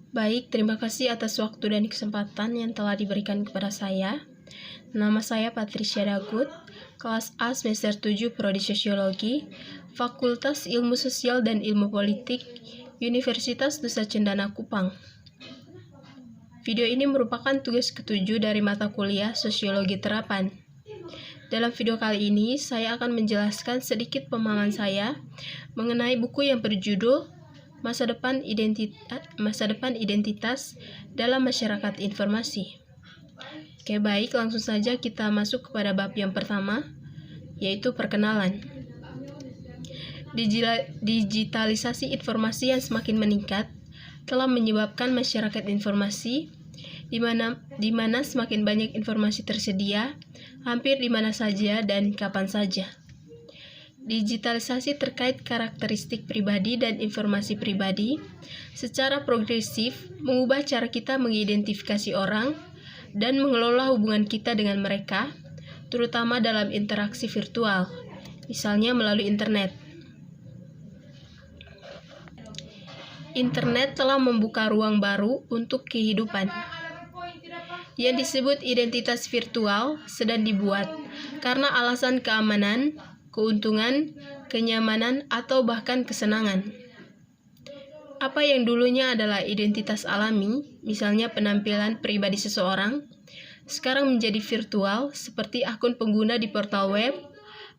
Baik, terima kasih atas waktu dan kesempatan yang telah diberikan kepada saya. Nama saya Patricia Dagut, kelas A semester 7 Prodi Sosiologi, Fakultas Ilmu Sosial dan Ilmu Politik, Universitas Nusa Cendana Kupang. Video ini merupakan tugas ketujuh dari mata kuliah Sosiologi Terapan. Dalam video kali ini, saya akan menjelaskan sedikit pemahaman saya mengenai buku yang berjudul Masa Depan Identitas dalam Masyarakat Informasi. Oke, baik, langsung saja kita masuk kepada bab yang pertama, yaitu perkenalan. Digitalisasi informasi yang semakin meningkat telah menyebabkan masyarakat informasi di mana semakin banyak informasi tersedia hampir di mana saja dan kapan saja. Digitalisasi terkait karakteristik pribadi dan informasi pribadi secara progresif mengubah cara kita mengidentifikasi orang dan mengelola hubungan kita dengan mereka, terutama dalam interaksi virtual, misalnya melalui internet. Internet telah membuka ruang baru untuk kehidupan. Yang disebut identitas virtual sedang dibuat karena alasan keamanan, keuntungan, kenyamanan, atau bahkan kesenangan. Apa yang dulunya adalah identitas alami, misalnya penampilan pribadi seseorang, sekarang menjadi virtual seperti akun pengguna di portal web,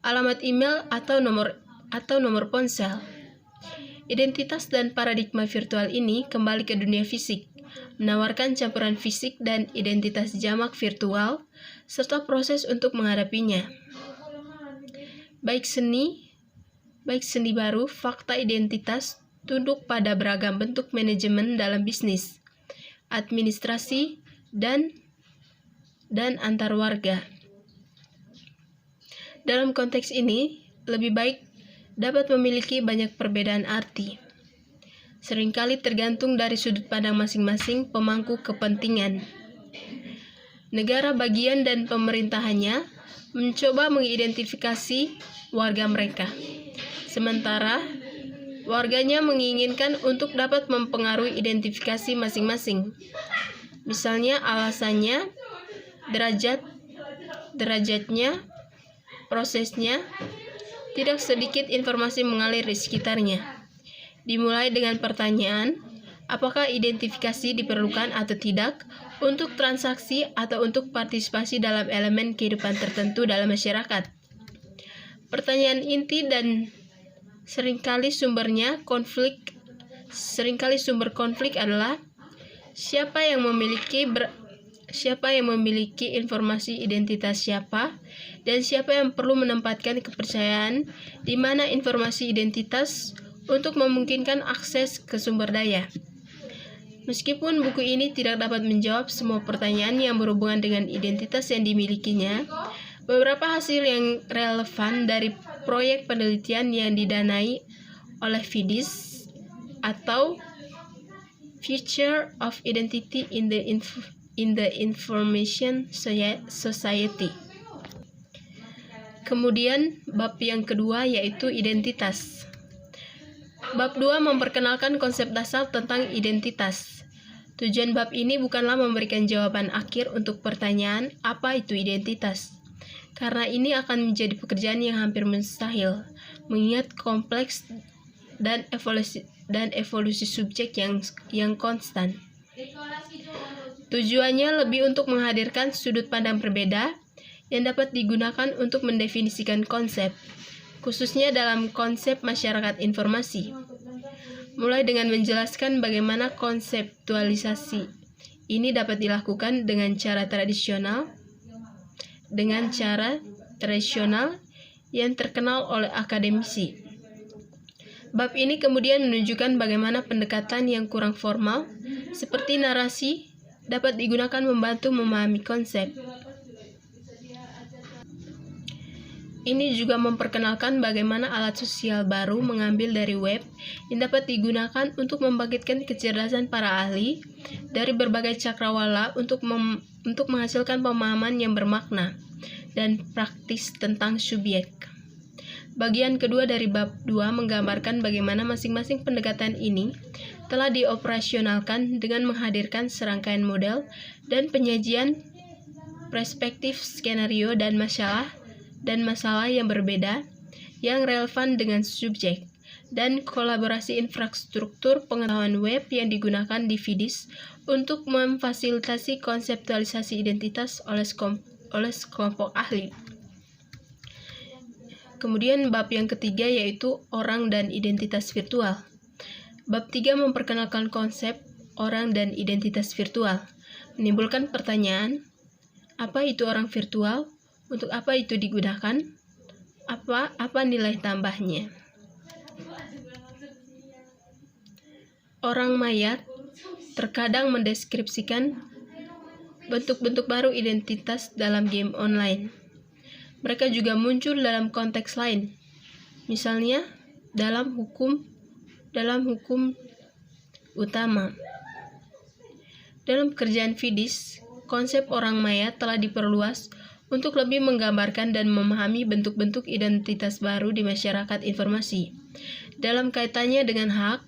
alamat email, atau nomor ponsel. Identitas dan paradigma virtual ini kembali ke dunia fisik, menawarkan campuran fisik dan identitas jamak virtual, serta proses untuk menghadapinya. Baik seni baru, fakta identitas tunduk pada beragam bentuk manajemen dalam bisnis, administrasi, dan antar warga. Dalam konteks ini, lebih baik dapat memiliki banyak perbedaan arti. Seringkali tergantung dari sudut pandang masing-masing pemangku kepentingan. Negara bagian dan pemerintahannya mencoba mengidentifikasi warga mereka, sementara warganya menginginkan untuk dapat mempengaruhi identifikasi masing-masing. Misalnya alasannya, derajatnya, prosesnya. Tidak sedikit informasi mengalir di sekitarnya. Dimulai dengan pertanyaan, apakah identifikasi diperlukan atau tidak untuk transaksi atau untuk partisipasi dalam elemen kehidupan tertentu dalam masyarakat. Pertanyaan inti dan seringkali sumber konflik adalah siapa yang memiliki informasi identitas siapa, dan siapa yang perlu menempatkan kepercayaan di mana informasi identitas untuk memungkinkan akses ke sumber daya. Meskipun buku ini tidak dapat menjawab semua pertanyaan yang berhubungan dengan identitas yang dimilikinya, beberapa hasil yang relevan dari proyek penelitian yang didanai oleh FIDIS atau Future of Identity in the Information Society. Kemudian bab yang kedua yaitu identitas. Bab 2 memperkenalkan konsep dasar tentang identitas. Tujuan bab ini bukanlah memberikan jawaban akhir untuk pertanyaan apa itu identitas, karena ini akan menjadi pekerjaan yang hampir mustahil, mengingat kompleks dan evolusi subjek yang konstan. Tujuannya lebih untuk menghadirkan sudut pandang berbeda yang dapat digunakan untuk mendefinisikan konsep, khususnya dalam konsep masyarakat informasi. Mulai dengan menjelaskan bagaimana konseptualisasi ini dapat dilakukan dengan cara tradisional yang terkenal oleh akademisi. Bab ini kemudian menunjukkan bagaimana pendekatan yang kurang formal, seperti narasi, dapat digunakan membantu memahami konsep. Ini juga memperkenalkan bagaimana alat sosial baru mengambil dari web yang dapat digunakan untuk membangkitkan kecerdasan para ahli dari berbagai cakrawala untuk menghasilkan pemahaman yang bermakna dan praktis tentang subjek. Bagian kedua dari bab 2 menggambarkan bagaimana masing-masing pendekatan ini telah dioperasionalkan dengan menghadirkan serangkaian model dan penyajian perspektif skenario dan masalah yang berbeda yang relevan dengan subjek, dan kolaborasi infrastruktur pengetahuan web yang digunakan di FIDIS untuk memfasilitasi konseptualisasi identitas oleh sekelompok ahli. Kemudian bab yang ketiga yaitu orang dan identitas virtual. Bab 3 memperkenalkan konsep orang dan identitas virtual, menimbulkan pertanyaan, apa itu orang virtual? Untuk apa itu digunakan? Apa nilai tambahnya? Orang mayat terkadang mendeskripsikan bentuk-bentuk baru identitas dalam game online. Mereka juga muncul dalam konteks lain, misalnya dalam hukum utama. Dalam pekerjaan FIDIS, konsep orang mayat telah diperluas untuk lebih menggambarkan dan memahami bentuk-bentuk identitas baru di masyarakat informasi dalam kaitannya dengan hak,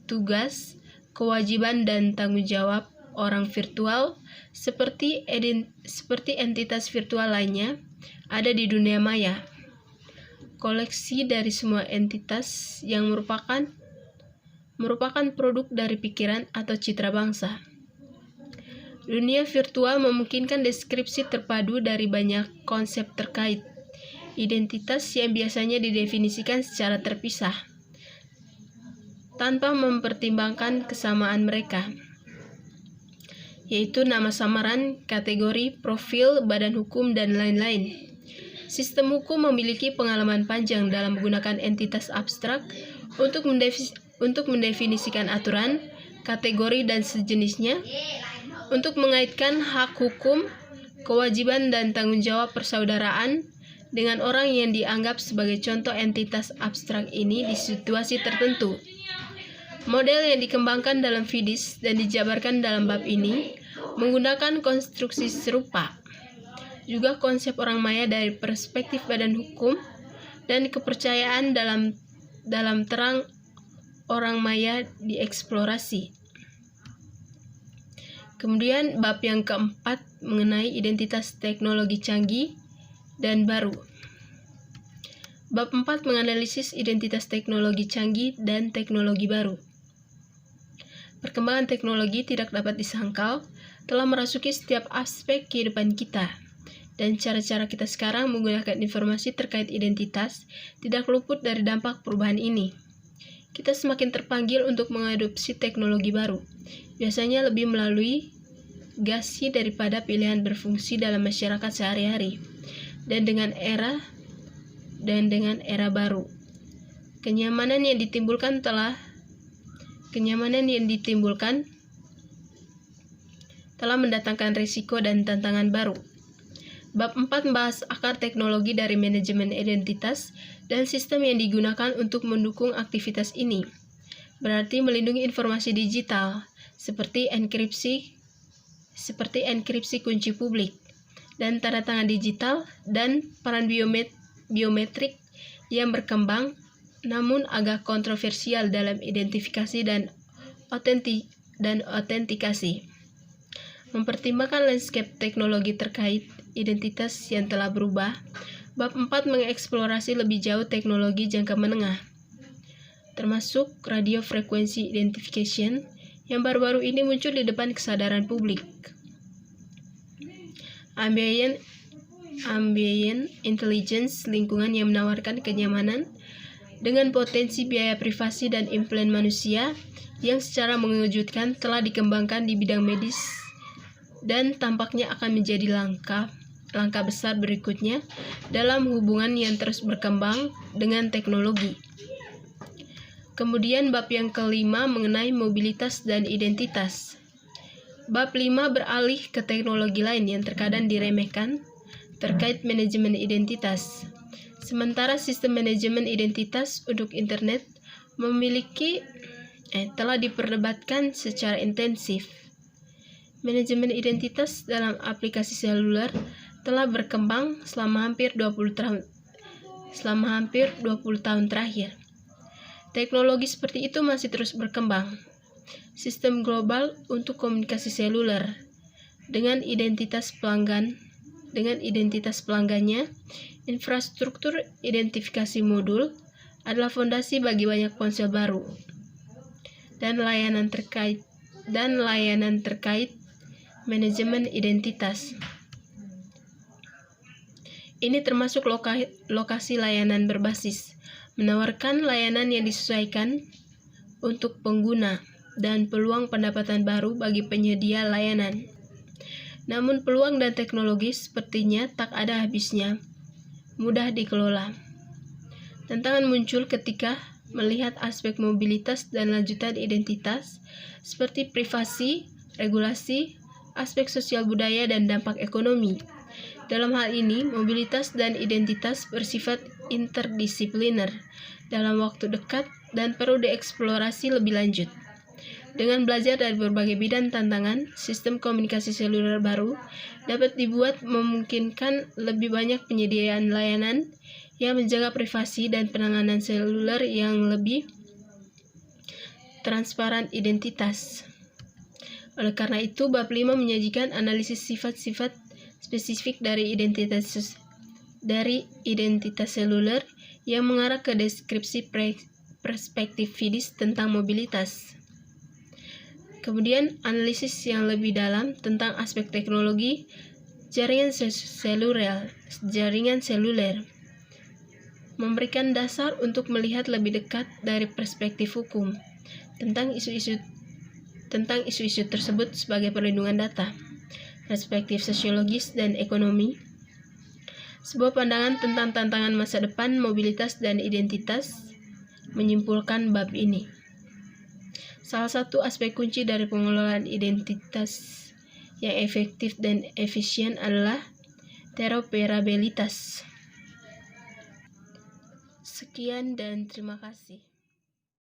tugas, kewajiban, dan tanggung jawab orang virtual seperti entitas virtual lainnya ada di dunia maya. Koleksi dari semua entitas yang merupakan produk dari pikiran atau citra bangsa. Dunia virtual memungkinkan deskripsi terpadu dari banyak konsep terkait identitas yang biasanya didefinisikan secara terpisah, tanpa mempertimbangkan kesamaan mereka, yaitu nama samaran, kategori, profil, badan hukum, dan lain-lain. Sistem hukum memiliki pengalaman panjang dalam menggunakan entitas abstrak untuk mendefinisikan aturan, kategori, dan sejenisnya, untuk mengaitkan hak hukum, kewajiban, dan tanggung jawab persaudaraan dengan orang yang dianggap sebagai contoh entitas abstrak ini di situasi tertentu. Model yang dikembangkan dalam FIDIS dan dijabarkan dalam bab ini menggunakan konstruksi serupa. Juga konsep orang maya dari perspektif badan hukum dan kepercayaan dalam terang orang maya dieksplorasi. Kemudian bab yang keempat mengenai identitas teknologi canggih dan baru. Bab 4 menganalisis identitas teknologi canggih dan teknologi baru. Perkembangan teknologi tidak dapat disangkal telah merasuki setiap aspek kehidupan kita, dan cara-cara kita sekarang menggunakan informasi terkait identitas tidak luput dari dampak perubahan ini. Kita semakin terpanggil untuk mengadopsi teknologi baru, biasanya lebih melalui gasi daripada pilihan berfungsi dalam masyarakat sehari-hari, dan dengan era baru. Kenyamanan yang ditimbulkan telah mendatangkan risiko dan tantangan baru. Bab 4 membahas akar teknologi dari manajemen identitas dan sistem yang digunakan untuk mendukung aktivitas ini. Berarti melindungi informasi digital seperti enkripsi kunci publik dan tanda tangan digital, dan peran biometrik yang berkembang namun agak kontroversial dalam identifikasi dan autentikasi. Mempertimbangkan landscape teknologi terkait identitas yang telah berubah, bab 4 mengeksplorasi lebih jauh teknologi jangka menengah, termasuk radio frequency identification yang baru-baru ini muncul di depan kesadaran publik. Ambient intelligence, lingkungan yang menawarkan kenyamanan dengan potensi biaya privasi dan implan manusia yang secara mengejutkan telah dikembangkan di bidang medis dan tampaknya akan menjadi langkah besar berikutnya dalam hubungan yang terus berkembang dengan teknologi. Kemudian bab yang kelima mengenai mobilitas dan identitas. Bab 5 beralih ke teknologi lain yang terkadang diremehkan terkait manajemen identitas. Sementara sistem manajemen identitas untuk internet telah diperdebatkan secara intensif. Manajemen identitas dalam aplikasi seluler telah berkembang selama hampir 20 tahun terakhir. Teknologi seperti itu masih terus berkembang. sistem global untuk komunikasi seluler dengan identitas pelanggannya. Infrastruktur identifikasi modul adalah fondasi bagi banyak ponsel baru dan layanan terkait manajemen identitas. Ini termasuk lokasi layanan berbasis, menawarkan layanan yang disesuaikan untuk pengguna dan peluang pendapatan baru bagi penyedia layanan. Namun peluang dan teknologi sepertinya tak ada habisnya, mudah dikelola. Tantangan muncul ketika melihat aspek mobilitas dan lanjutan identitas seperti privasi, regulasi, aspek sosial budaya, dan dampak ekonomi. Dalam hal ini, mobilitas dan identitas bersifat interdisipliner dalam waktu dekat dan perlu dieksplorasi lebih lanjut. Dengan belajar dari berbagai bidang tantangan, sistem komunikasi seluler baru dapat dibuat memungkinkan lebih banyak penyediaan layanan yang menjaga privasi dan penanganan seluler yang lebih transparan identitas. Oleh karena itu, bab 5 menyajikan analisis sifat-sifat spesifik dari identitas seluler yang mengarah ke deskripsi perspektif Fides tentang mobilitas. Kemudian, analisis yang lebih dalam tentang aspek teknologi jaringan seluler memberikan dasar untuk melihat lebih dekat dari perspektif hukum tentang isu-isu tersebut sebagai perlindungan data, perspektif sosiologis dan ekonomi, sebuah pandangan tentang tantangan masa depan mobilitas dan identitas. Menyimpulkan bab ini, salah satu aspek kunci dari pengelolaan identitas yang efektif dan efisien adalah interoperabilitas. Sekian dan terima kasih.